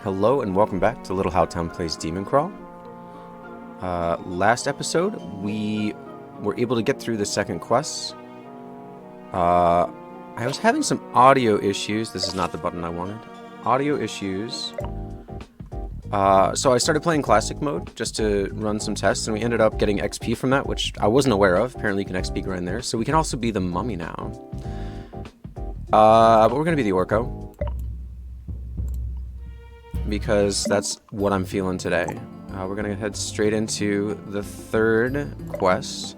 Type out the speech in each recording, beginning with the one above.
Hello and welcome back to Little How Town Plays Demoncrawl. Last episode, we were able to get through the second quest. I was having some audio issues. This is not the button I wanted. Audio issues. So I started playing classic mode just to run some tests, and we ended up getting XP from that, which I wasn't aware of. Apparently you can XP grind there. So we can also be the mummy now. But we're going to be the Orco, because that's what I'm feeling today. We're going to head straight into the third quest.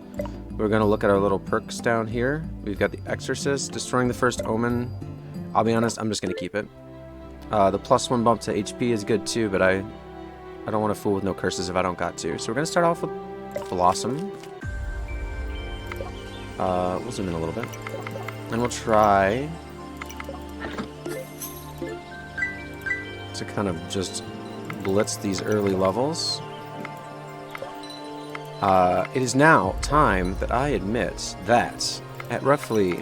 We're going to look at our little perks down here. We've got the Exorcist, destroying the first omen. I'll be honest, I'm just going to keep it. The +1 bump to HP is good too, but I don't want to fool with no curses if I don't got to. So we're going to start off with Blossom. We'll zoom in a little bit. And we'll try to kind of just blitz these early levels. It is now time that I admit that at roughly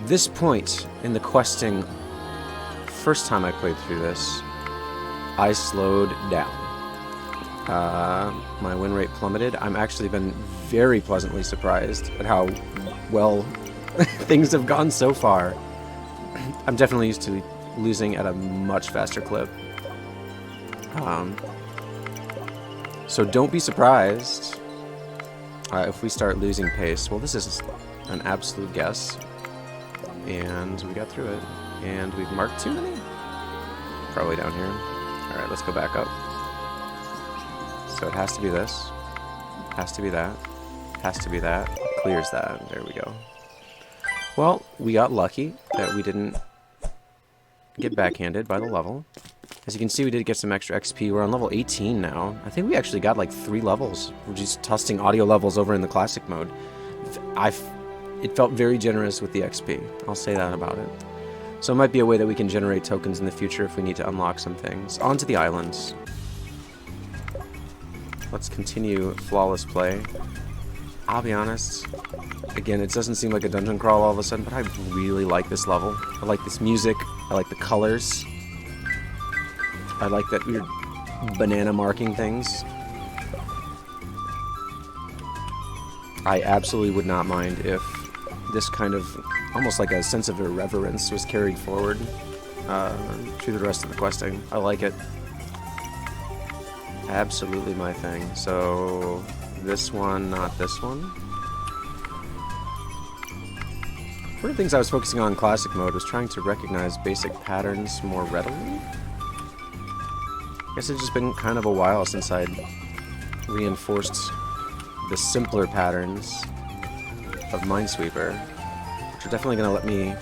this point in the questing, first time I played through this, I slowed down. My win rate plummeted. I'm actually been very pleasantly surprised at how well things have gone so far. I'm definitely used to losing at a much faster clip. So don't be surprised if we start losing pace. Well, this is an absolute guess. And we got through it. And we've marked too many? Probably down here. Alright, let's go back up. So it has to be this. Has to be that. Has to be that. Clears that. There we go. Well, we got lucky that we didn't get backhanded by the level. As you can see, we did get some extra XP. We're on level 18 now. I think we actually got like 3 levels. We're just testing audio levels over in the classic mode. It felt very generous with the XP. I'll say that about it. So it might be a way that we can generate tokens in the future if we need to unlock some things. On to the islands. Let's continue flawless play. I'll be honest. Again, it doesn't seem like a dungeon crawl all of a sudden, but I really like this level. I like this music. I like the colors. I like that weird banana marking things. I absolutely would not mind if this kind of, almost like a sense of irreverence, was carried forward through the rest of the questing. I like it. Absolutely my thing. So, this one, not this one. One of the things I was focusing on in classic mode was trying to recognize basic patterns more readily. I guess it's just been kind of a while since I'd reinforced the simpler patterns of Minesweeper, which are definitely going to let me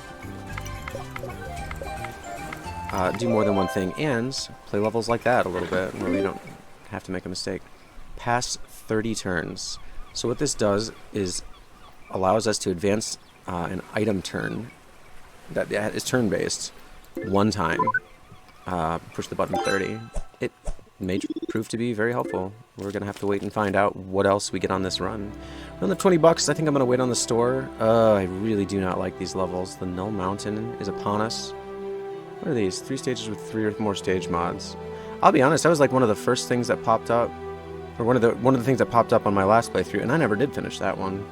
do more than one thing and play levels like that a little bit where we don't have to make a mistake. Past 30 turns. So what this does is allows us to advance an item turn that is turn-based one time. Push the button 30. It may prove to be very helpful. We're going to have to wait and find out what else we get on this run. We're on the 20 bucks. I think I'm going to wait on the store. I really do not like these levels. The Null Mountain is upon us. What are these? 3 stages with 3 or more stage mods. I'll be honest, that was like one of the first things that popped up, or one of the things that popped up on my last playthrough, and I never did finish that one.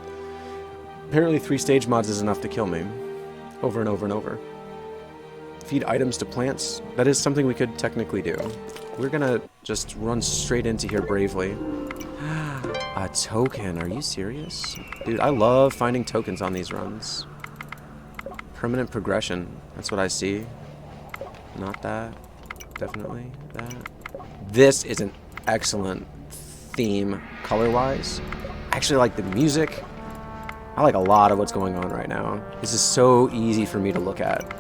Apparently 3 stage mods is enough to kill me. Over and over and over. Feed items to plants. That is something we could technically do. We're gonna just run straight into here bravely. A token, are you serious? Dude, I love finding tokens on these runs. Permanent progression, that's what I see. Not that. Definitely that. This is an excellent theme color-wise. I actually like the music. I like a lot of what's going on right now. This is so easy for me to look at.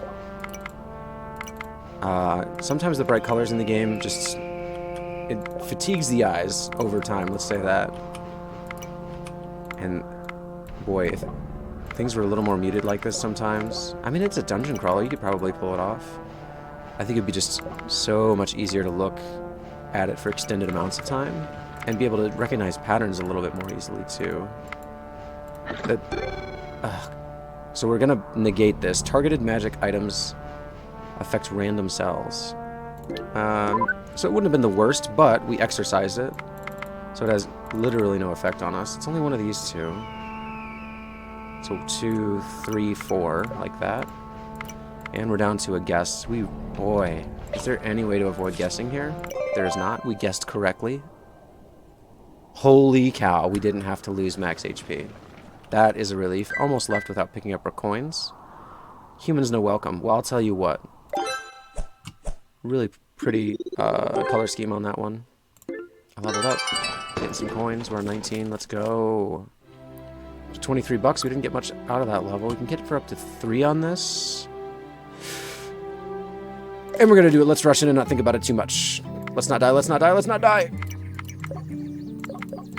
Sometimes the bright colors in the game just, it fatigues the eyes over time, let's say that. And boy, if things were a little more muted like this sometimes. I mean, it's a dungeon crawler, you could probably pull it off. I think it'd be just so much easier to look at it for extended amounts of time and be able to recognize patterns a little bit more easily too. So we're gonna negate this. Targeted magic items affect random cells. So it wouldn't have been the worst, but we exercised it. So it has literally no effect on us. It's only one of these two. So 2, 3, 4, like that. And we're down to a guess. Boy, is there any way to avoid guessing here? There is not. We guessed correctly. Holy cow, we didn't have to lose max HP. That is a relief. Almost left without picking up our coins. Humans no welcome. Well, I'll tell you what. Really pretty color scheme on that one. I leveled up. Getting some coins. We're on 19. Let's go. 23 bucks. We didn't get much out of that level. We can get it for up to 3 on this. And we're going to do it. Let's rush in and not think about it too much. Let's not die. Let's not die. Let's not die.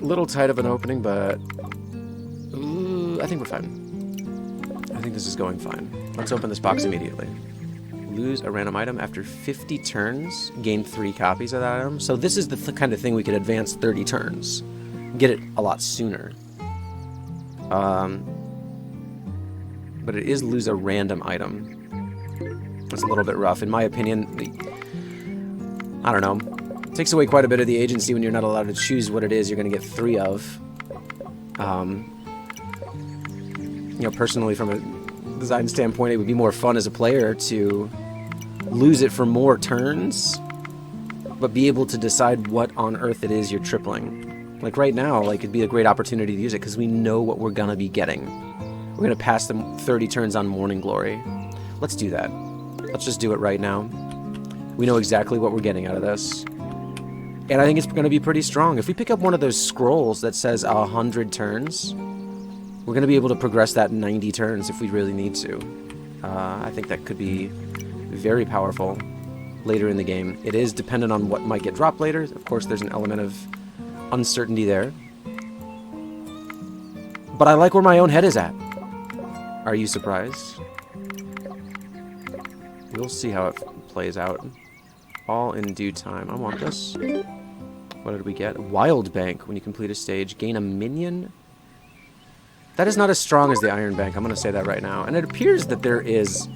A little tight of an opening, but I think we're fine. I think this is going fine. Let's open this box immediately. Lose a random item after 50 turns. Gain 3 copies of that item. So this is the kind of thing we could advance 30 turns. Get it a lot sooner. But it is lose a random item. It's a little bit rough. In my opinion, I don't know. It takes away quite a bit of the agency when you're not allowed to choose what it is you're going to get 3 of. You know, personally, from a design standpoint, it would be more fun as a player to lose it for more turns, but be able to decide what on earth it is you're tripling. Like right now, like it'd be a great opportunity to use it because we know what we're going to be getting. We're going to pass them 30 turns on Morning Glory. Let's do that. Let's just do it right now. We know exactly what we're getting out of this. And I think it's going to be pretty strong. If we pick up one of those scrolls that says 100 turns, we're going to be able to progress that 90 turns if we really need to. I think that could be very powerful later in the game. It is dependent on what might get dropped later. Of course, there's an element of uncertainty there. But I like where my own head is at. Are you surprised? We'll see how it plays out. All in due time. I want this. What did we get? Wild Bank. When you complete a stage, gain a minion. That is not as strong as the Iron Bank. I'm going to say that right now. And it appears that there is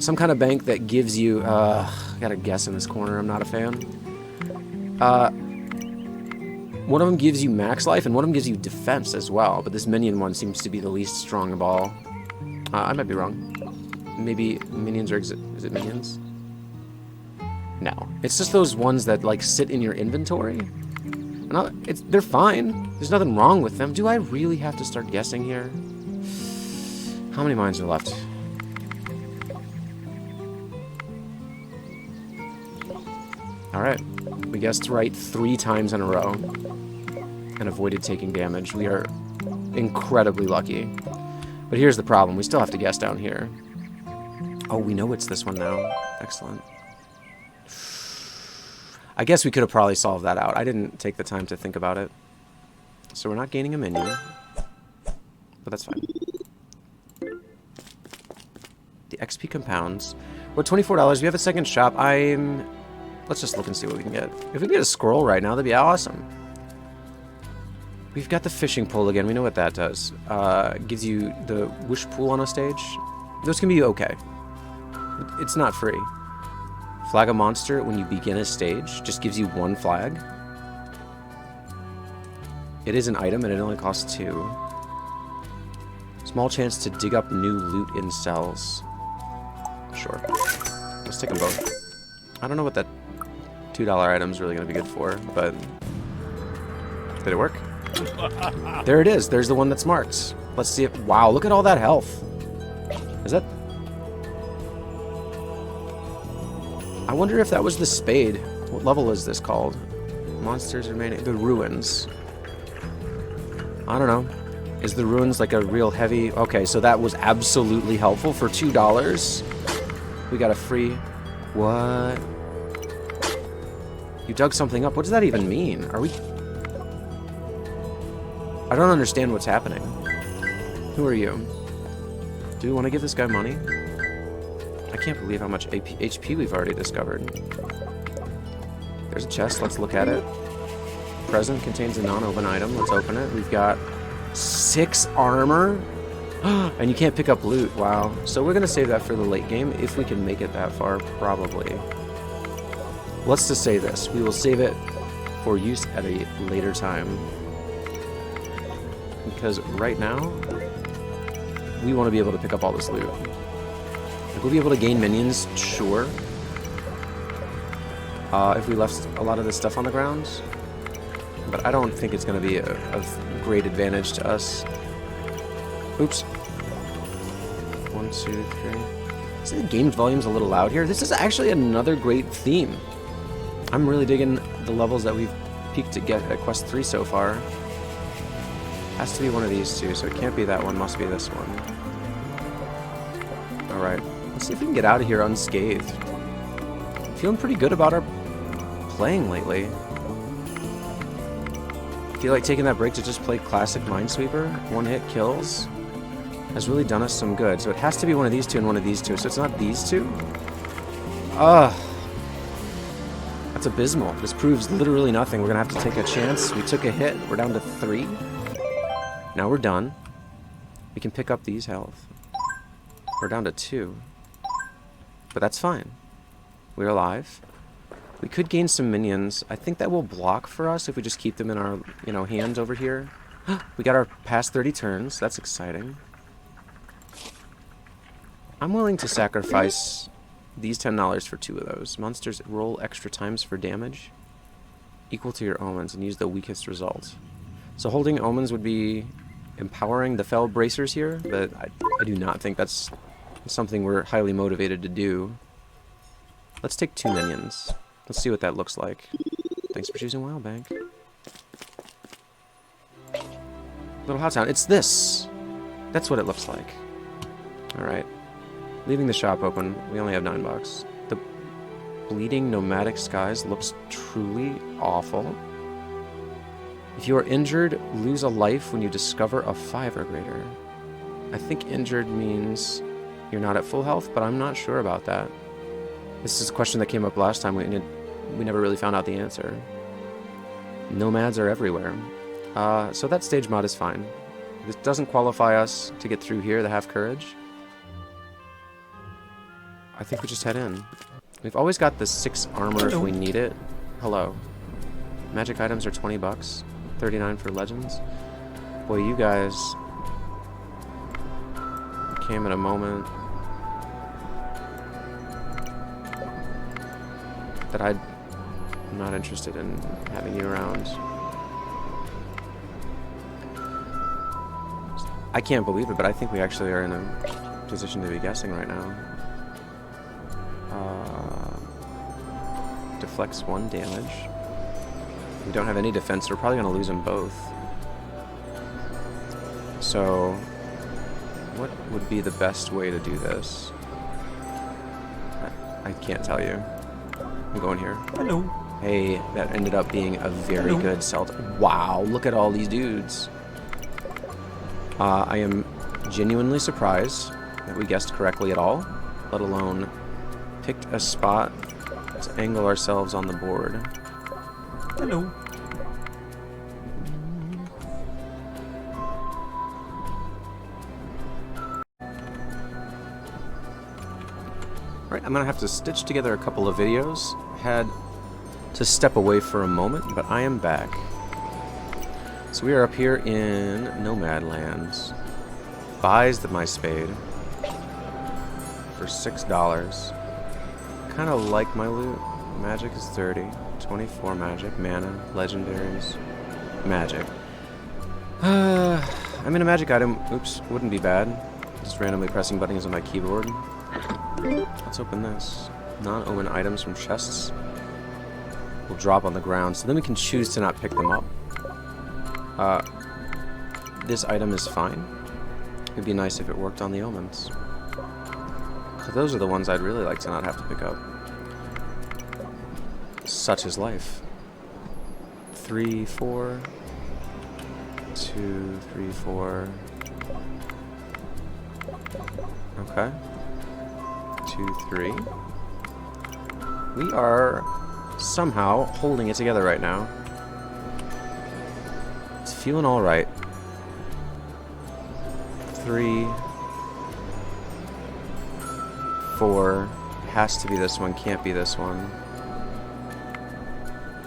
some kind of bank that gives you... I got to guess in this corner. I'm not a fan. One of them gives you max life, and one of them gives you defense as well. But this minion one seems to be the least strong of all. I might be wrong. Maybe minions are... Is it minions? No. It's just those ones that, like, sit in your inventory. And they're fine. There's nothing wrong with them. Do I really have to start guessing here? How many mines are left? Alright. We guessed right 3 times in a row. And avoided taking damage. We are incredibly lucky. But here's the problem. We still have to guess down here. Oh, we know it's this one now. Excellent. I guess we could have probably solved that out. I didn't take the time to think about it. So we're not gaining a minion. But that's fine. The XP compounds. We're at $24. We have a second shop. Let's just look and see what we can get. If we can get a scroll right now, that'd be awesome. We've got the fishing pole again. We know what that does. Gives you the wish pool on a stage. Those can be okay. It's not free. Flag a monster when you begin a stage. Just gives you 1 flag. It is an item and it only costs 2. Small chance to dig up new loot in cells. Sure. Let's take them both. I don't know what that $2 item is really going to be good for, but... Did it work? There it is. There's the one that's marked. Let's see it. Wow, look at all that health. Is that... I wonder if that was the spade. What level is this called? Monsters remaining. The ruins. I don't know. Is the ruins like a real heavy... Okay, so that was absolutely helpful for $2. We got a free... What? You dug something up. What does that even mean? Are we... I don't understand what's happening. Who are you? Do we want to give this guy money? I can't believe how much HP we've already discovered. There's a chest. Let's look at it. Present contains a non-open item. Let's open it. We've got 6 armor. And you can't pick up loot. Wow. So we're going to save that for the late game. If we can make it that far, probably. Let's just say this. We will save it for use at a later time. Because right now, we want to be able to pick up all this loot. Like, we'll be able to gain minions, sure. If we left a lot of this stuff on the ground. But I don't think it's going to be of great advantage to us. Oops. 1, 2, 3. See, the game volume's a little loud here. This is actually another great theme. I'm really digging the levels that we've peaked to get at Quest 3 so far. Has to be one of these two, so it can't be that one, must be this one. Alright, let's see if we can get out of here unscathed. I'm feeling pretty good about our playing lately. I feel like taking that break to just play classic Minesweeper, one-hit kills, has really done us some good. So it has to be one of these two and one of these two, so it's not these two? Ugh. That's abysmal. This proves literally nothing. We're gonna have to take a chance. We took a hit. We're down to 3. Now we're done. We can pick up these health. We're down to 2. But that's fine. We're alive. We could gain some minions. I think that will block for us if we just keep them in our, hands over here. We got our past 30 turns. That's exciting. I'm willing to sacrifice these $10 for 2 of those. Monsters roll extra times for damage equal to your omens and use the weakest result. So holding omens would be empowering the fell bracers here, but I do not think that's something we're highly motivated to do. Let's take 2 minions. Let's see what that looks like. Thanks for choosing Wildbank. Little Hot Town. It's this! That's what it looks like. Alright. Leaving the shop open. We only have $9. The bleeding nomadic skies looks truly awful. If you are injured, lose a life when you discover a 5 or greater. I think injured means you're not at full health, but I'm not sure about that. This is a question that came up last time. We never really found out the answer. Nomads are everywhere. So that stage mod is fine. This doesn't qualify us to get through here, the Have Courage. I think we just head in. We've always got the 6 armor if we need it. Hello. Magic items are $20. 39 for legends. Boy, you guys came at a moment that I'm not interested in having you around. I can't believe it, but I think we actually are in a position to be guessing right now. Deflects 1 damage. We don't have any defense, so we're probably going to lose them both. So, what would be the best way to do this? I can't tell you. I'm going here. Hello. Hey, that ended up being a very good celt. Wow, look at all these dudes. I am genuinely surprised that we guessed correctly at all, let alone picked a spot to angle ourselves on the board. Hello. Alright, I'm gonna have to stitch together a couple of videos. Had to step away for a moment, but I am back. So we are up here in Nomad Lands. Buys my spade for $6. Kind of like my loot. Magic is 30. 24 magic, mana, legendaries, magic. I mean, a magic item, oops, wouldn't be bad. Just randomly pressing buttons on my keyboard. Let's open this. Non-omen items from chests will drop on the ground, so then we can choose to not pick them up. This item is fine. It'd be nice if it worked on the omens. So those are the ones I'd really like to not have to pick up. Such is life. 3, 4. 2, 3, 4. Okay. 2, 3. We are somehow holding it together right now. It's feeling alright. 3, 4. Has to be this one, can't be this one.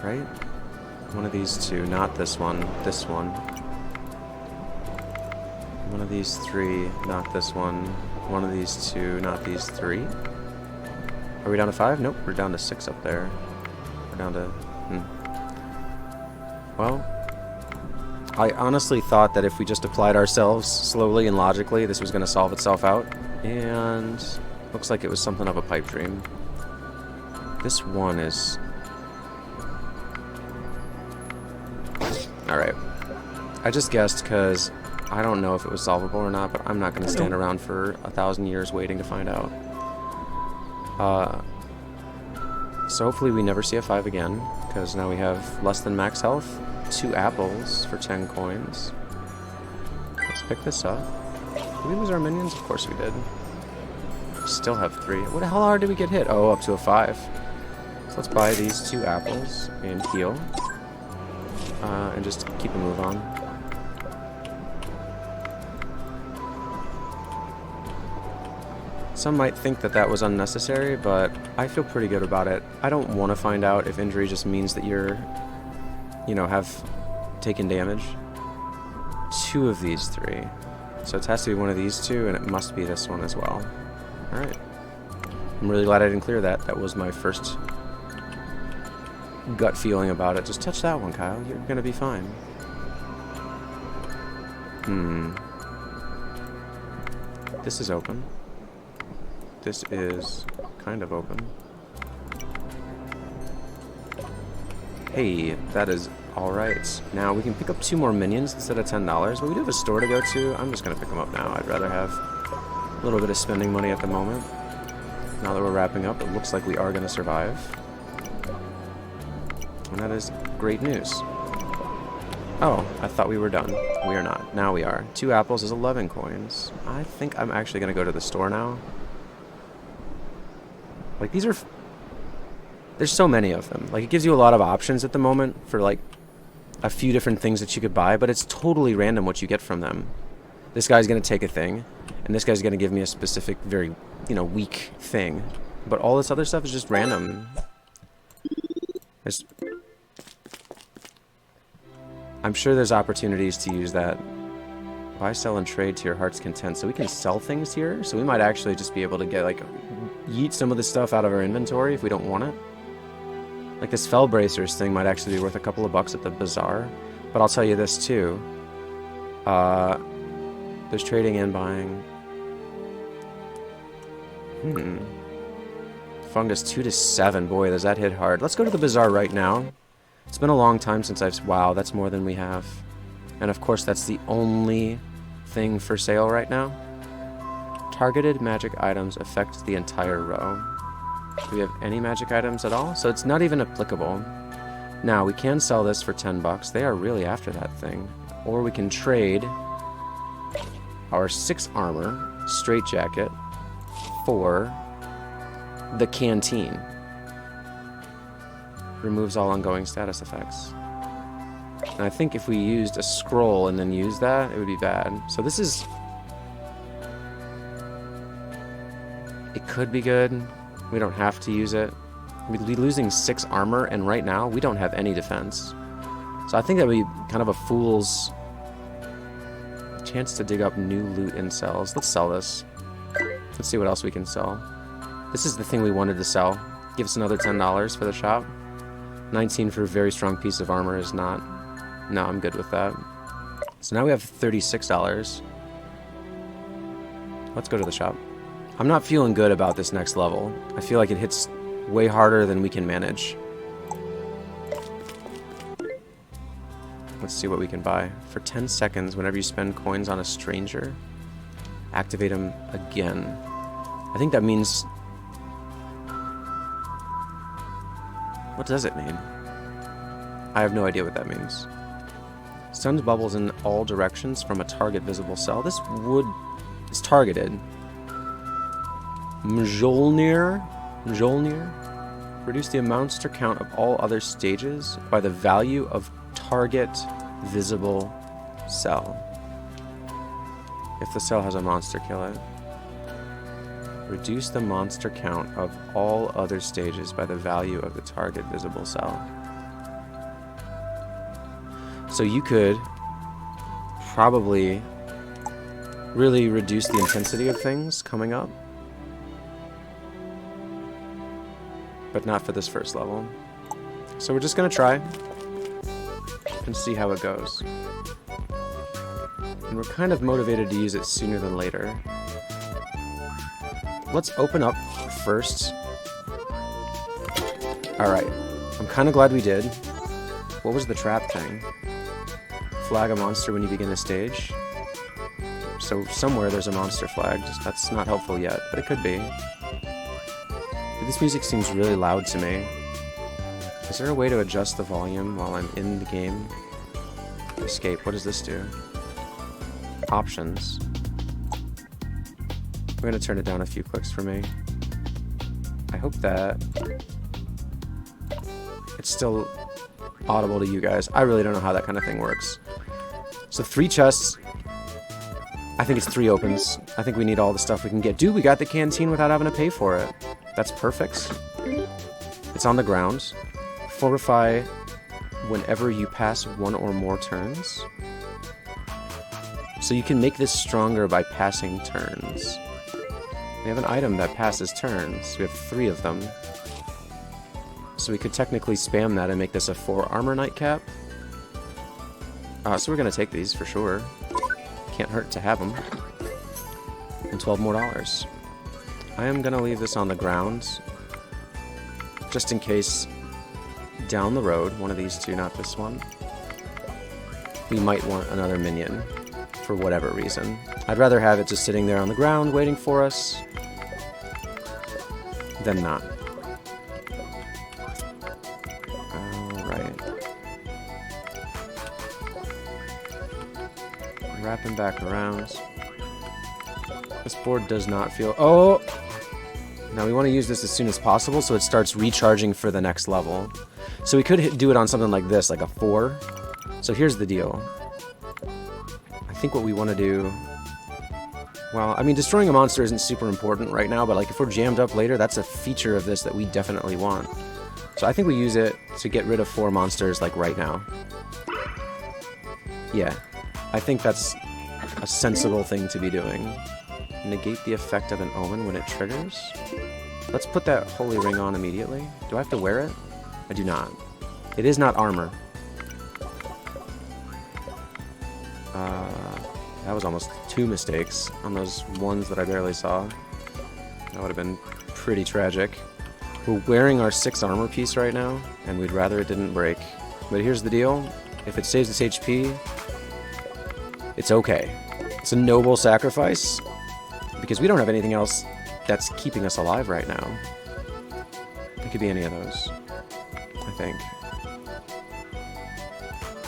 right? One of these two, not this one, this one. One of these three, not this one. One of these two, not these three. Are we down to 5? Nope, we're down to 6 up there. We're down to... Well, I honestly thought that if we just applied ourselves slowly and logically, this was going to solve itself out. And looks like it was something of a pipe dream. This one is... Alright. I just guessed because I don't know if it was solvable or not, but I'm not going to stand around for 1,000 years waiting to find out. So hopefully we never see a 5 again, because now we have less than max health. 2 apples for 10 coins. Let's pick this up. Did we lose our minions? Of course we did. Still have 3. What the hell hard did we get hit? Oh, up to a 5. So let's buy these 2 apples and heal. And just keep a move on. Some might think that that was unnecessary, but I feel pretty good about it. I don't want to find out if injury just means that you're, you know, have taken damage. 2 of these 3. So it has to be one of these 2, and it must be this one as well. Alright. I'm really glad I didn't clear that. That was my first gut feeling about it. Just touch that one, Kyle. You're gonna be fine. This is open. This is kind of open. Hey, that is alright. Now we can pick up 2 more minions instead of $10, but we do have a store to go to. I'm just gonna pick them up now. I'd rather have a little bit of spending money at the moment. Now that we're wrapping up, it looks like we are gonna survive. And that is great news. Oh, I thought we were done. We are not. Now we are. 2 apples is 11 coins. I think I'm actually gonna go to the store now. Like, these are... There's so many of them. Like, it gives you a lot of options at the moment for, like, a few different things that you could buy, but it's totally random what you get from them. This guy's going to take a thing, and this guy's going to give me a specific, very, you know, weak thing. But all this other stuff is just random. I'm sure there's opportunities to use that. Buy, sell, and trade to your heart's content. So we can sell things here, so we might actually just be able to get, like, yeet some of this stuff out of our inventory if we don't want it. Like, this Fell Bracers thing might actually be worth a couple of bucks at the bazaar. But I'll tell you this, too. There's trading and buying. Fungus 2 to 7. Boy, does that hit hard. Let's go to the bazaar right now. It's been a long time since I've... Wow, that's more than we have. And of course, that's the only thing for sale right now. Targeted magic items affect the entire row. Do we have any magic items at all? So it's not even applicable. Now, we can sell this for 10 bucks. They are really after that thing. Or we can trade our 6 armor straitjacket for the canteen. Removes all ongoing status effects. And I think if we used a scroll and then used that, it would be bad. So this is... It could be good. We don't have to use it. We'd be losing 6 armor, and right now, we don't have any defense. So I think that would be kind of a fool's chance to dig up new loot in cells. Let's sell this. Let's see what else we can sell. This is the thing we wanted to sell. Give us another $10 for the shop. 19 for a very strong piece of armor is not... No, I'm good with that. So now we have $36. Let's go to the shop. I'm not feeling good about this next level. I feel like it hits way harder than we can manage. Let's see what we can buy. For 10 seconds, whenever you spend coins on a stranger, activate them again. I think that means... What does it mean? I have no idea what that means. Sends bubbles in all directions from a target visible cell. This would... is targeted. Mjolnir? Reduce the monster count of all other stages by the value of target visible cell. If the cell has a monster, kill it. Reduce the monster count of all other stages by the value of the target visible cell. So you could probably really reduce the intensity of things coming up. But not for this first level. So we're just gonna try and see how it goes. And we're kind of motivated to use it sooner than later. Let's open up first. Alright, I'm kind of glad we did. What was the trap thing? Flag a monster when you begin a stage. So somewhere there's a monster flagged. That's not helpful yet, but it could be. This music seems really loud to me. Is there a way to adjust the volume while I'm in the game? Escape, what does this do? Options. We're gonna turn it down a few clicks for me. I hope that it's still audible to you guys. I really don't know how that kind of thing works. So 3 chests. I think it's 3 opens. I think we need all the stuff we can get. Dude, we got the canteen without having to pay for it. That's perfect. It's on the ground. Fortify whenever you pass 1 or more turns. So you can make this stronger by passing turns. We have an item that passes turns. We have 3 of them. So we could technically spam that and make this a 4 armor nightcap. So we're gonna take these for sure. Can't hurt to have them. And $12 more. I am gonna leave this on the ground, just in case down the road, one of these 2, not this one, we might want another minion for whatever reason. I'd rather have it just sitting there on the ground waiting for us than not. Alright. Wrapping back around. This board does not feel... Oh! Now we want to use this as soon as possible so it starts recharging for the next level. So we could do it on something like this, like a 4. So here's the deal. I think what we want to do... Well, I mean, destroying a monster isn't super important right now, but like if we're jammed up later, that's a feature of this that we definitely want. So I think we use it to get rid of 4 monsters, like right now. Yeah. I think that's a sensible thing to be doing. Negate the effect of an omen when it triggers. Let's put that holy ring on immediately. Do I have to wear it? I do not. It is not armor. That was almost 2 mistakes on those ones that I barely saw. That would have been pretty tragic. We're wearing our 6 armor piece right now, and we'd rather it didn't break. But here's the deal. If it saves its HP, it's okay. It's a noble sacrifice, because we don't have anything else that's keeping us alive right now. It could be any of those, I think.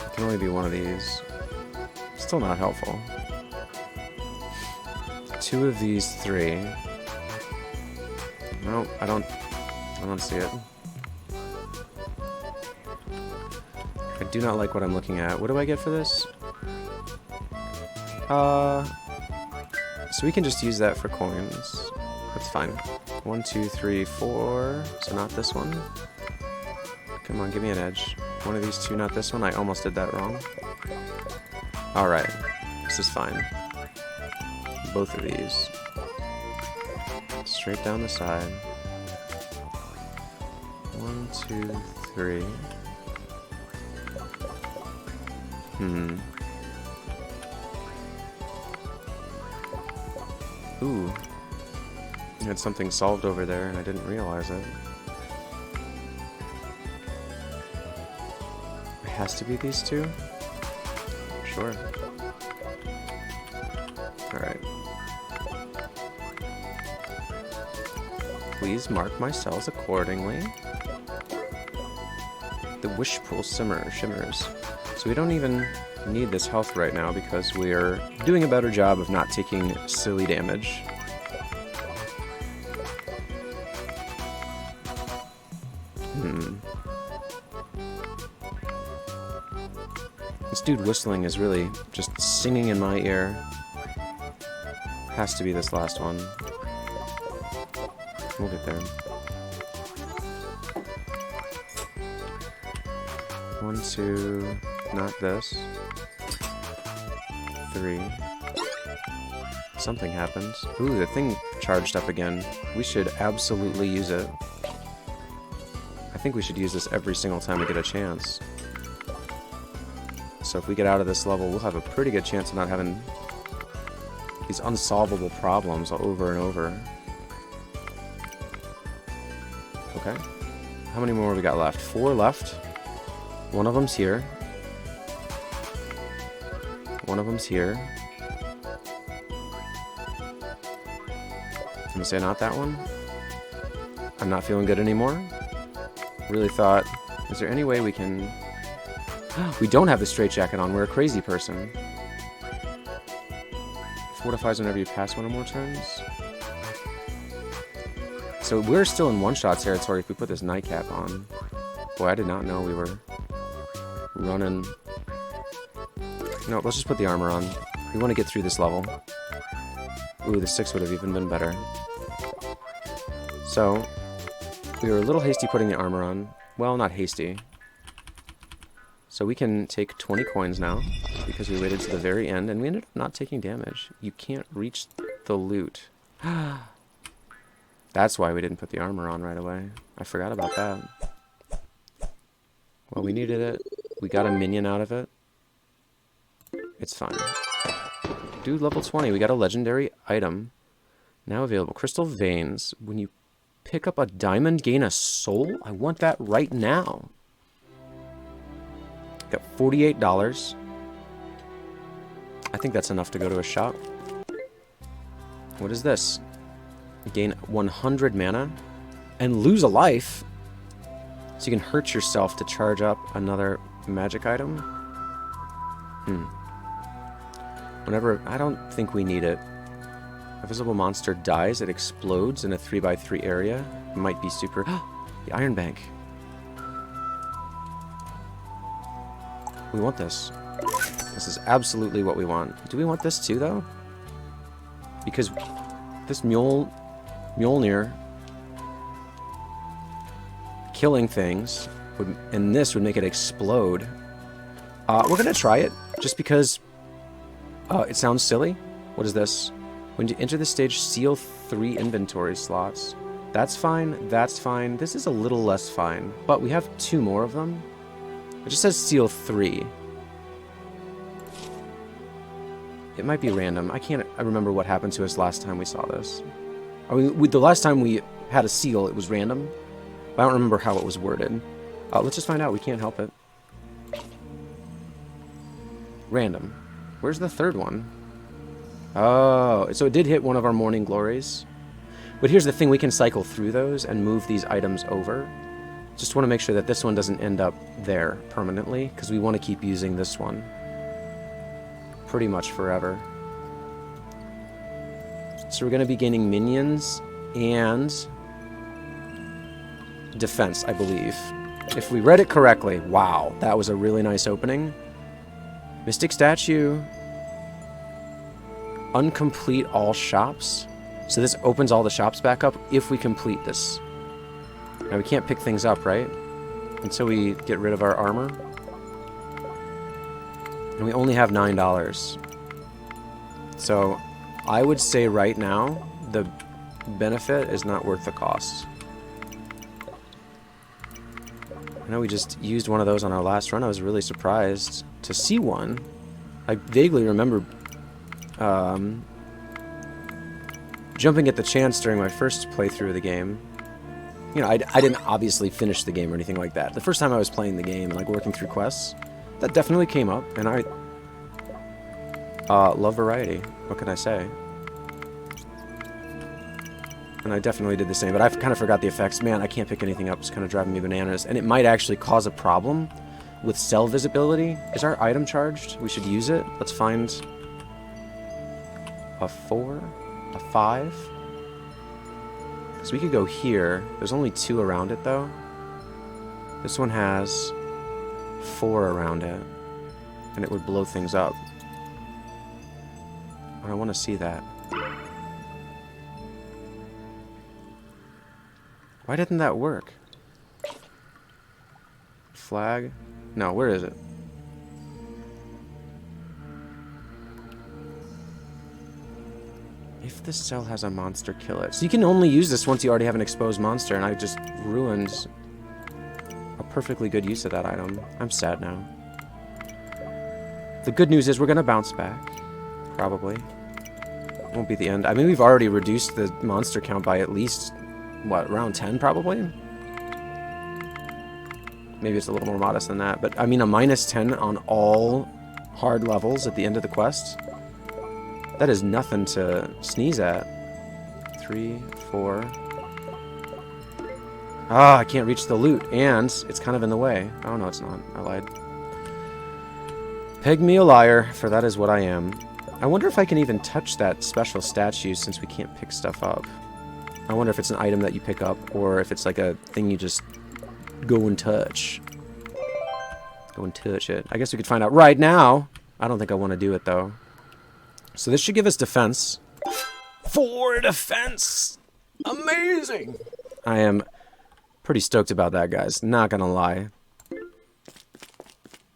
It can only be one of these. Still not helpful. 2 of these 3. No, I don't see it. I do not like what I'm looking at. What do I get for this? So we can just use that for coins. That's fine. 1, 2, 3, 4. So not this one. Come on, give me an edge. One of these 2, not this one. I almost did that wrong. Alright. This is fine. Both of these. Straight down the side. 1, 2, 3. Ooh. I had something solved over there and I didn't realize it. It has to be these 2? Sure. Alright. Please mark my cells accordingly. The wish pool shimmers. So we don't even need this health right now because we're doing a better job of not taking silly damage. This dude whistling is really just singing in my ear. Has to be this last one. We'll get there. 1, 2... Not this. 3. Something happens. Ooh, the thing charged up again. We should absolutely use it. I think we should use this every single time we get a chance. So if we get out of this level, we'll have a pretty good chance of not having these unsolvable problems over and over. Okay. How many more we got left? 4 left. One of them's here. One of them's here. I'm gonna say not that one. I'm not feeling good anymore. Really thought, is there any way we can... We don't have the straitjacket on. We're a crazy person. Fortifies whenever you pass one or more turns. So we're still in one-shot territory if we put this nightcap on. Boy, I did not know we were running... No, let's just put the armor on. We want to get through this level. Ooh, the 6 would have even been better. So, we were a little hasty putting the armor on. Well, not hasty. So we can take 20 coins now, because we waited to the very end, and we ended up not taking damage. You can't reach the loot. That's why we didn't put the armor on right away. I forgot about that. Well, we needed it. We got a minion out of it. It's fine. Dude, level 20. We got a legendary item. Now available. Crystal Veins. When you pick up a diamond, gain a soul? I want that right now. Got $48. I think that's enough to go to a shop. What is this? Gain 100 mana and lose a life. So you can hurt yourself to charge up another magic item. Whenever... I don't think we need it. A visible monster dies, it explodes in a 3x3 area. It might be super... The Iron Bank. We want this. This is absolutely what we want. Do we want this too, though? Because this Mjolnir killing things would, and this would make it explode. We're gonna try it just because it sounds silly. What is this? When you enter the stage, seal 3 inventory slots. That's fine. That's fine. This is a little less fine, but we have 2 more of them. It just says seal 3. It might be random. I remember what happened to us last time we saw this. I mean, the last time we had a seal, it was random. But I don't remember how it was worded. Let's just find out. We can't help it. Random. Where's the third one? Oh, so it did hit one of our morning glories. But here's the thing. We can cycle through those and move these items over. Just want to make sure that this one doesn't end up there permanently, because we want to keep using this one pretty much forever. So we're going to be gaining minions and defense, I believe. If we read it correctly. Wow, that was a really nice opening. Mystic Statue. Uncomplete all shops. So this opens all the shops back up if we complete this. Now we can't pick things up, right? Until we get rid of our armor. And we only have $9. So I would say right now the benefit is not worth the cost. I know we just used one of those on our last run. I was really surprised to see one. I vaguely remember jumping at the chance during my first playthrough of the game. You know, I didn't obviously finish the game or anything like that. The first time I was playing the game and like working through quests, that definitely came up, and I love variety. What can I say? And I definitely did the same, but I kind of forgot the effects. Man, I can't pick anything up. It's kind of driving me bananas, and it might actually cause a problem with cell visibility. Is our item charged? We should use it. Let's find a 4, a 5. So we could go here. There's only 2 around it, though. This one has 4 around it, and it would blow things up. I want to see that. Why didn't that work? Flag? No, where is it? this cell has a monster, kill it. So you can only use this once you already have an exposed monster, and I just ruined a perfectly good use of that item. I'm sad now. The good news is we're going to bounce back. Probably. Won't be the end. I mean, we've already reduced the monster count by at least, what, around 10 probably? Maybe it's a little more modest than that. But, I mean, a -10 on all hard levels at the end of the quest. That is nothing to sneeze at. 3, 4. Ah, I can't reach the loot. And it's kind of in the way. Oh, no, it's not. I lied. Peg me a liar, for that is what I am. I wonder if I can even touch that special statue since we can't pick stuff up. I wonder if it's an item that you pick up or if it's like a thing you just go and touch. Go and touch it. I guess we could find out right now. I don't think I want to do it though. So this should give us defense. 4 defense! Amazing! I am pretty stoked about that, guys. Not gonna lie.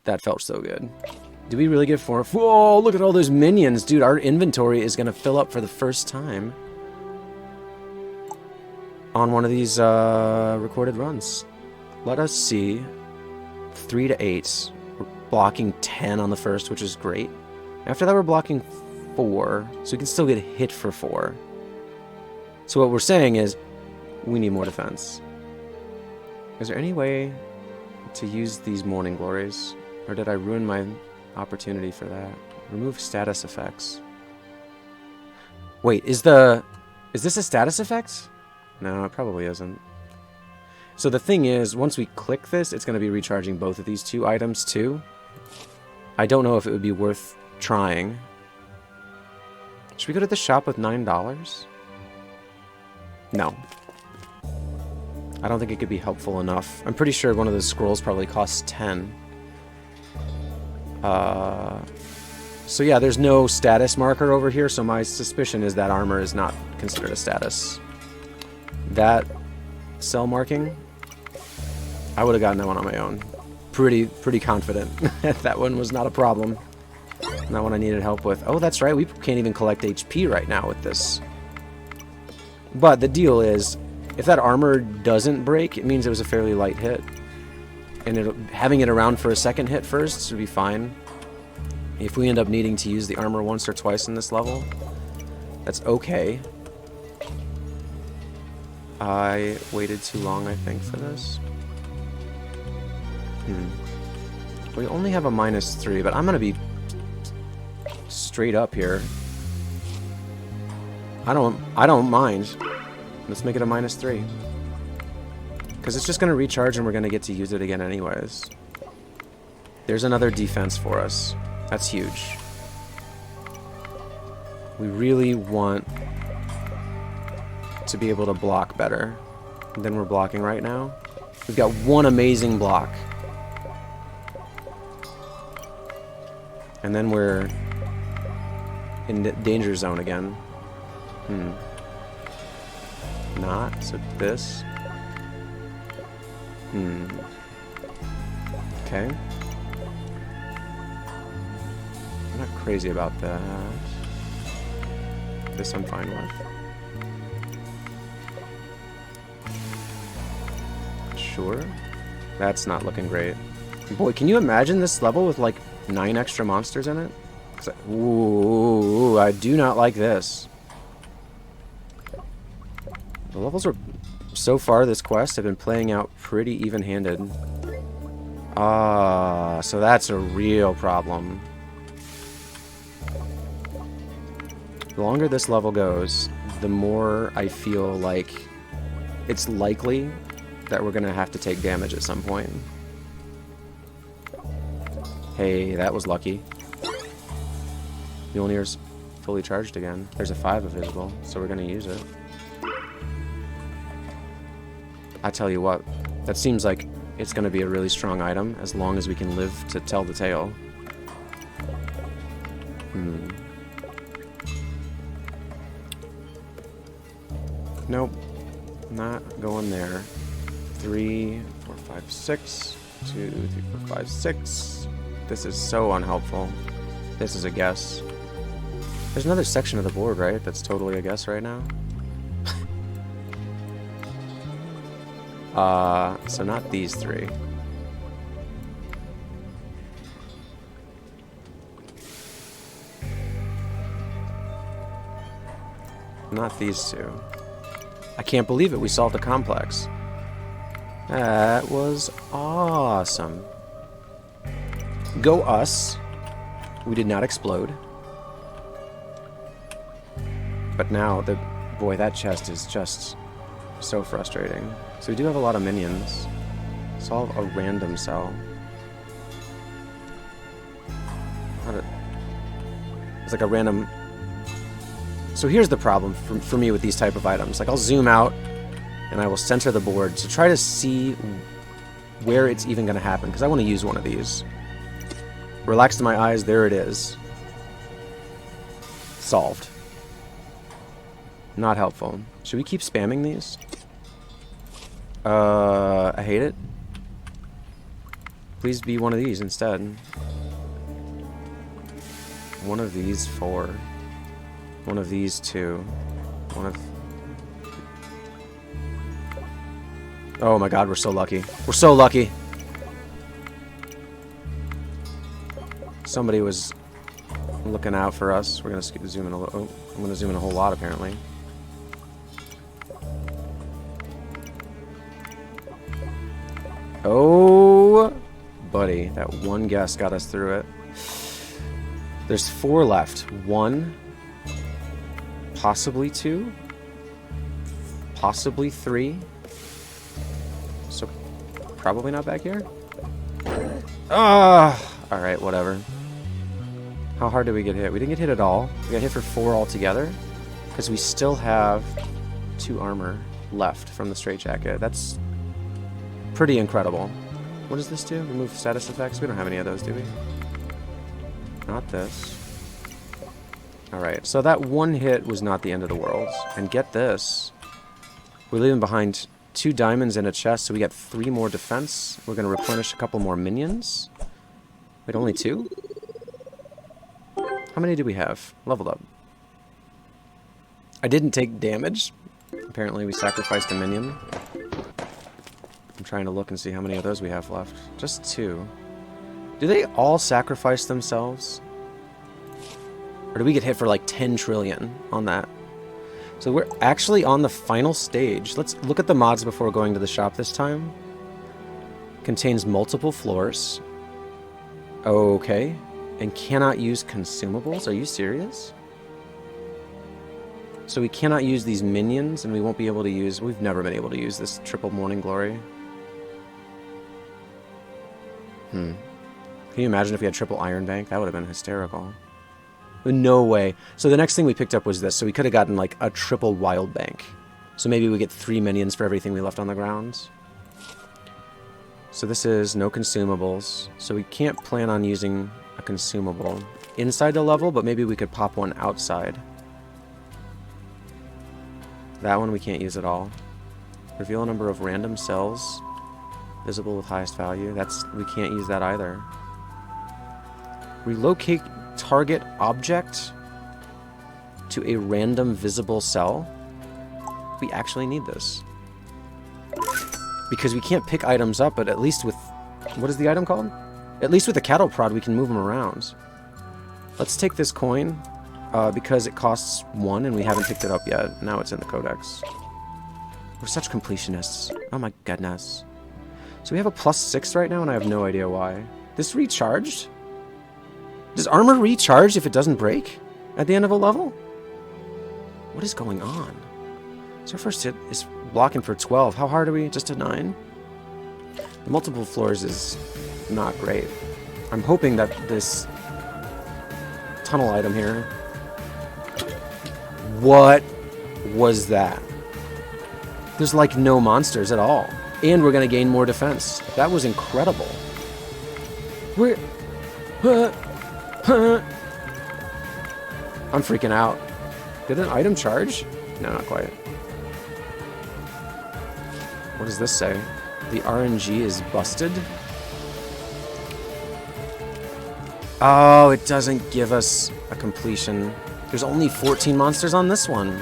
That felt so good. Do we really get 4? Whoa, look at all those minions. Dude, our inventory is going to fill up for the first time on one of these recorded runs. Let us see. 3 to 8. We're blocking 10 on the first, which is great. After that, we're blocking 4, so we can still get hit for 4. So what we're saying is we need more defense. Is there any way to use these Morning Glories? Or did I ruin my opportunity for that? Remove status effects. Wait, is this a status effect? No, it probably isn't. So the thing is, once we click this, it's going to be recharging both of these 2 items too. I don't know if it would be worth trying. Should we go to the shop with $9? No. I don't think it could be helpful enough. I'm pretty sure one of those scrolls probably costs 10. So yeah, there's no status marker over here, so my suspicion is that armor is not considered a status. That cell marking, I would have gotten that one on my own. Pretty confident that one was not a problem. Not one I needed help with. Oh, that's right, we can't even collect HP right now with this. But the deal is, if that armor doesn't break, it means it was a fairly light hit. And having it around for a second hit first would be fine. If we end up needing to use the armor once or twice in this level, that's okay. I waited too long, I think, for this. We only have a -3, but I'm going to be straight up here. I don't mind. Let's make it a -3. Because it's just going to recharge and we're going to get to use it again anyways. There's another defense for us. That's huge. We really want to be able to block better than we're blocking right now. We've got one amazing block. And then we're in the danger zone again. Not. So this. Okay. I'm not crazy about that. This I'm fine with. Sure. That's not looking great. Boy, can you imagine this level with like 9 extra monsters in it? Ooh, I do not like this. The levels are, so far this quest, have been playing out pretty even-handed. So that's a real problem. The longer this level goes, the more I feel like it's likely that we're gonna have to take damage at some point. Hey, that was lucky. Mjolnir's fully charged again. There's a 5 visible, so we're gonna use it. I tell you what, that seems like it's gonna be a really strong item as long as we can live to tell the tale. Nope. Not going there. 3, 4, 5, 6. 2, 3, 4, 5, 6. This is so unhelpful. This is a guess. There's another section of the board, right? That's totally a guess right now. So not these three. Not these two. I can't believe it. We solved a complex. That was awesome. Go us. We did not explode. But now, boy, that chest is just so frustrating. So we do have a lot of minions. Solve a random cell. It's like a random... So here's the problem for me with these type of items. Like, I'll zoom out, and I will center the board to try to see where it's even going to happen, because I want to use one of these. Relax to my eyes, there it is. Solved. Not helpful. Should we keep spamming these? I hate it. Please be one of these instead. One of these 4. One of these 2. One of... Oh my god, we're so lucky. We're so lucky. Somebody was looking out for us. We're gonna zoom in a little. Oh, I'm gonna zoom in a whole lot apparently. Oh, buddy, that one guess got us through it. There's 4 left. 1, possibly 2, possibly 3. So probably not back here. Ah, all right, whatever. How hard did we get hit? We didn't get hit at all. We got hit for 4 altogether because we still have 2 armor left from the straitjacket. That's pretty incredible. What does this do? Remove status effects? We don't have any of those, do we? Not this. Alright, so that one hit was not the end of the world. And get this. We're leaving behind 2 diamonds and a chest, so we got 3 more defense. We're going to replenish a couple more minions. Wait, only 2? How many do we have? Leveled up. I didn't take damage. Apparently we sacrificed a minion. I'm trying to look and see how many of those we have left. Just 2. Do they all sacrifice themselves? Or do we get hit for like 10 trillion on that? So we're actually on the final stage. Let's look at the mods before going to the shop this time. Contains multiple floors. Okay. And cannot use consumables? Are you serious? So we cannot use these minions, and we won't be able to use... We've never been able to use this triple Morning Glory. Can you imagine if we had triple Iron Bank? That would have been hysterical. No way. So the next thing we picked up was this. So we could have gotten like a triple Wild Bank. So maybe we get 3 minions for everything we left on the ground. So this is no consumables. So we can't plan on using a consumable inside the level, but maybe we could pop one outside. That one we can't use at all. Reveal a number of random cells visible with highest value. We can't use that either. Relocate target object to a random visible cell. We actually need this. Because we can't pick items up, but at least with... What is the item called? At least with the cattle prod, we can move them around. Let's take this coin, because it costs 1 and we haven't picked it up yet. Now it's in the codex. We're such completionists. Oh my goodness. So we have a +6 right now, and I have no idea why. This recharged? Does armor recharge if it doesn't break at the end of a level? What is going on? So our first hit is blocking for 12. How hard are we? Just a 9? The multiple floors is not great. I'm hoping that this tunnel item here... What was that? There's like no monsters at all. And we're going to gain more defense. That was incredible. We're... I'm freaking out. Did an item charge? No, not quite. What does this say? The RNG is busted? Oh, it doesn't give us a completion. There's only 14 monsters on this one.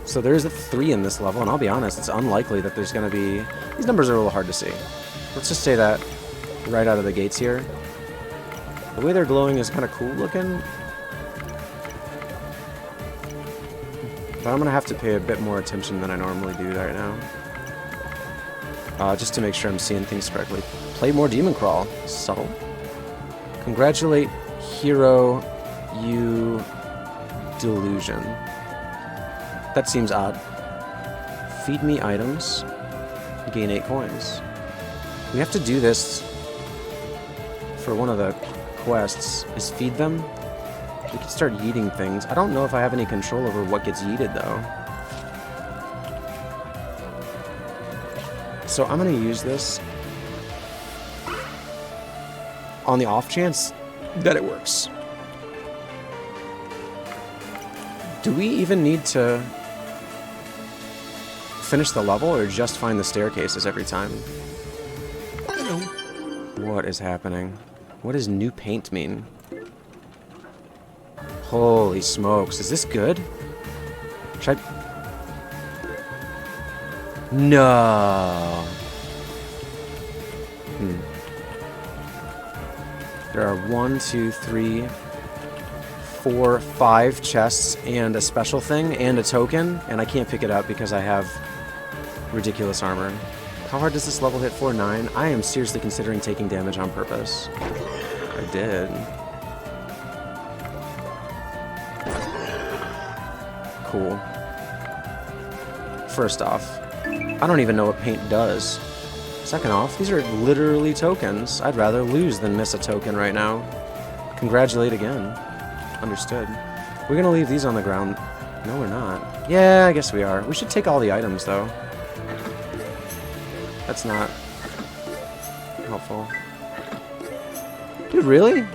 So there's a 3 in this level, and I'll be honest, it's unlikely that there's going to be... These numbers are a little hard to see. Let's just say that right out of the gates here. The way they're glowing is kind of cool looking. But I'm going to have to pay a bit more attention than I normally do right now. Just to make sure I'm seeing things correctly. Play more Demoncrawl. Subtle. Congratulate Hero You Delusion. That seems odd. Feed me items. Gain 8 coins. We have to do this for one of the quests. Is feed them? We can start yeeting things. I don't know if I have any control over what gets yeeted, though. So I'm going to use this on the off chance that it works. Do we even need to finish the level or just find the staircases every time? What is happening? What does new paint mean? Holy smokes, is this good? Should I... No. There are 1, 2, 3, 4, 5 chests and a special thing and a token, and I can't pick it up because I have ridiculous armor. How hard does this level hit for? 9? I am seriously considering taking damage on purpose. I did. Cool. First off, I don't even know what paint does. Second off, these are literally tokens. I'd rather lose than miss a token right now. Congratulate again. Understood. We're gonna leave these on the ground. No, we're not. Yeah, I guess we are. We should take all the items, though. That's not helpful. Dude, really?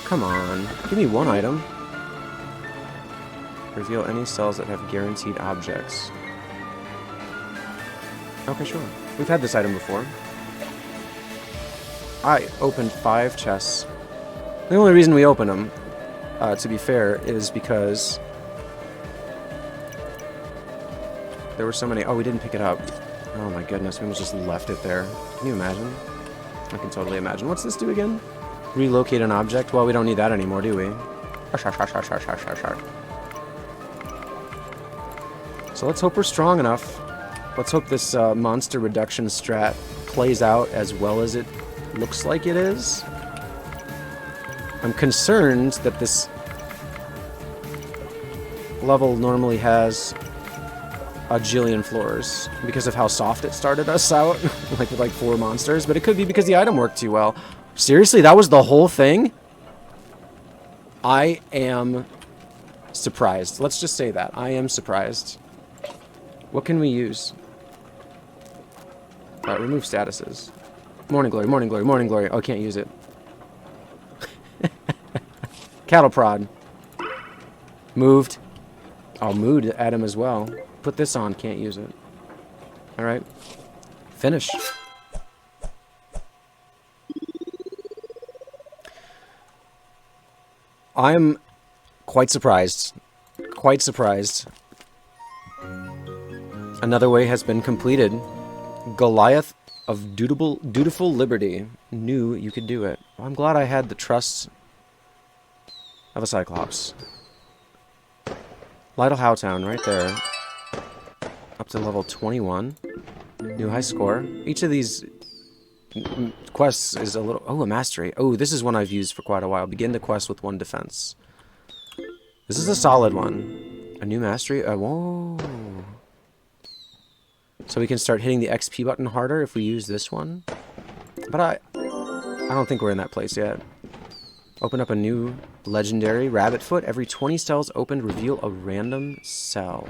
Come on. Give me one item. Reveal any cells that have guaranteed objects. Okay, sure. We've had this item before. I opened 5 chests. The only reason we opened them, to be fair, is because there were so many... Oh, we didn't pick it up. Oh my goodness, we almost just left it there. Can you imagine? I can totally imagine. What's this do again? Relocate an object? Well, we don't need that anymore, do we? So let's hope we're strong enough. Let's hope this monster reduction strat plays out as well as it looks like it is. I'm concerned that this level normally has a jillion floors because of how soft it started us out, like with like 4 monsters, but it could be because the item worked too well. Seriously, that was the whole thing? I am surprised. Let's just say that. I am surprised. What can we use? Remove statuses. Morning glory, morning glory, morning glory. Oh, can't use it. Cattle prod. Moved. I'll mood at him as well. Put this on, can't use it. Alright. Finish. I'm quite surprised. Quite surprised. Another way has been completed. Goliath of dutiful liberty. Knew you could do it. Well, I'm glad I had the trust of a Cyclops. Lytle Howtown, right there. Up to level 21. New high score. Each of these quests is a little... Oh, a mastery. Oh, this is one I've used for quite a while. Begin the quest with 1 defense. This is a solid one. A new mastery. Whoa. So we can start hitting the XP button harder if we use this one. But I don't think we're in that place yet. Open up a new legendary rabbit foot. Every 20 cells opened, reveal a random cell.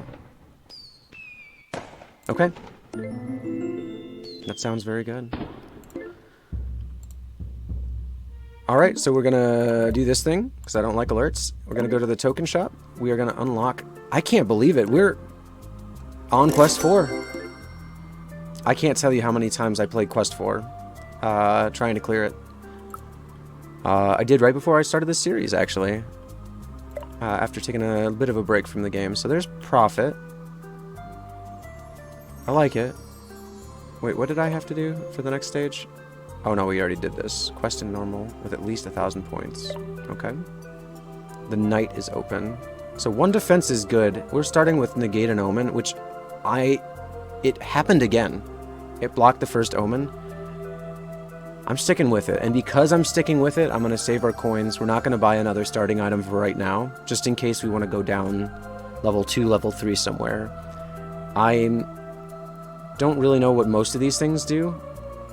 Okay. That sounds very good. Alright, so we're gonna do this thing, because I don't like alerts. We're gonna go to the token shop. We are gonna unlock... I can't believe it. We're on quest 4. I can't tell you how many times I played Quest 4, trying to clear it. I did right before I started this series, actually, after taking a bit of a break from the game. So there's Prophet. I like it. Wait, what did I have to do for the next stage? Oh no, we already did this. Quest in normal with at least 1,000 points. Okay. The Knight is open. So 1 defense is good. We're starting with Negate an Omen, which it happened again. It blocked the first Omen. I'm sticking with it. And because I'm sticking with it, I'm going to save our coins. We're not going to buy another starting item for right now, just in case we want to go down level 2, level 3 somewhere. I don't really know what most of these things do.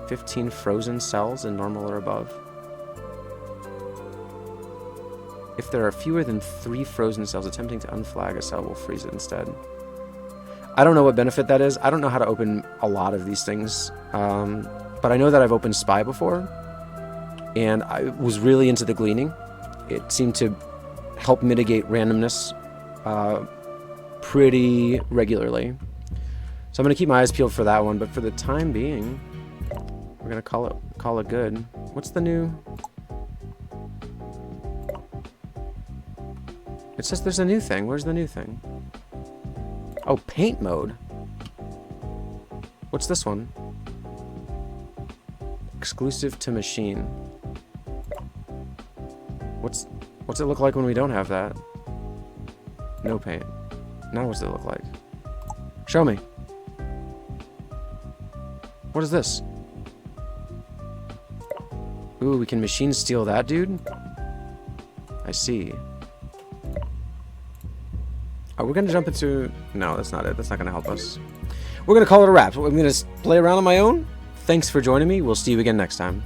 15 frozen cells in normal or above. If there are fewer than 3 frozen cells, attempting to unflag a cell will freeze it instead. I don't know what benefit that is. I don't know how to open a lot of these things. But I know that I've opened Spy before, and I was really into the Gleaning. It seemed to help mitigate randomness pretty regularly. So I'm going to keep my eyes peeled for that one, but for the time being, we're going to call it good. What's the new... It says there's a new thing. Where's the new thing? Oh, paint mode. What's this one? Exclusive to machine. What's it look like when we don't have that? No paint. Now what's it look like? Show me. What is this? Ooh, we can machine steal that dude? I see. Oh, we're gonna jump into... No, that's not it. That's not gonna help us. We're gonna call it a wrap. I'm gonna play around on my own. Thanks for joining me. We'll see you again next time.